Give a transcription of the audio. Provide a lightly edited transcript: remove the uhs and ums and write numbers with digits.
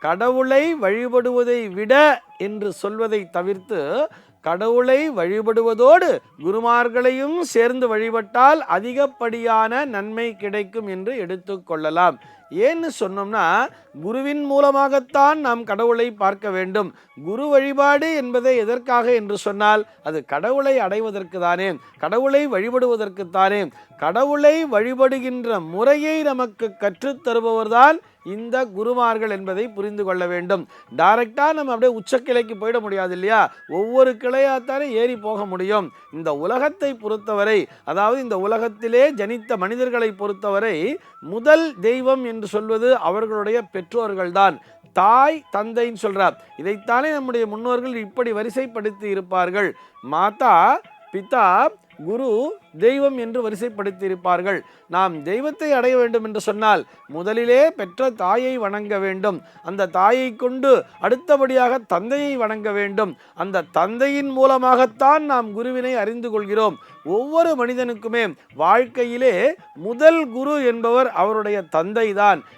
கடவுளை வழிபடுவதை விட என்று சொல்வதை தவிர்த்து, கடவுளை வழிபடுவதோடு குருமார்களையும் சேர்ந்து வழிபட்டால் அதிகப்படியான நன்மை கிடைக்கும் என்று எடுத்துக்கொள்ளலாம். ஏன்னு சொன்னோம்னா, குருவின் மூலமாகத்தான் நாம் கடவுளை பார்க்க வேண்டும். குரு வழிபாடு என்பதை எதற்காக என்று சொன்னால், அது கடவுளை அடைவதற்கு தானே, கடவுளை வழிபடுவதற்கு தானே. கடவுளை வழிபடுகின்ற முறையை நமக்கு கற்றுத்தருபவர்தான் இந்த குருமார்கள் என்பதை புரிந்து கொள்ள வேண்டும். டைரக்டா நம்ம அப்படியே உச்சக்கிளைக்கு போயிட முடியாது இல்லையா? ஒவ்வொரு கிளையாத்தானே ஏறி போக முடியும். இந்த உலகத்தை பொறுத்தவரை, அதாவது இந்த உலகத்திலே ஜனித்த மனிதர்களை பொறுத்தவரை, முதல் தெய்வம் என்று சொல்வது அவர்களுடைய பெற்றோர்கள்தான். தாய் தந்தைன்னு சொல்றார். இதைத்தானே நம்முடைய முன்னோர்கள் இப்படி வரிசைப்படுத்தி இருப்பார்கள். மாதா பிதா குரு தெய்வம் என்று வரிசைப்படுத்தி இருப்பார்கள். நாம் தெய்வத்தை அடைய வேண்டும் என்று சொன்னால் முதலிலே பெற்ற தாயை வணங்க வேண்டும். அந்த தாயை கொண்டு அடுத்தபடியாக தந்தையை வணங்க வேண்டும். அந்த தந்தையின் மூலமாகத்தான் நாம் குருவினை அறிந்து கொள்கிறோம். ஒவ்வொரு மனிதனுக்குமே வாழ்க்கையிலே முதல் குரு என்பவர் அவருடைய தந்தை தான்.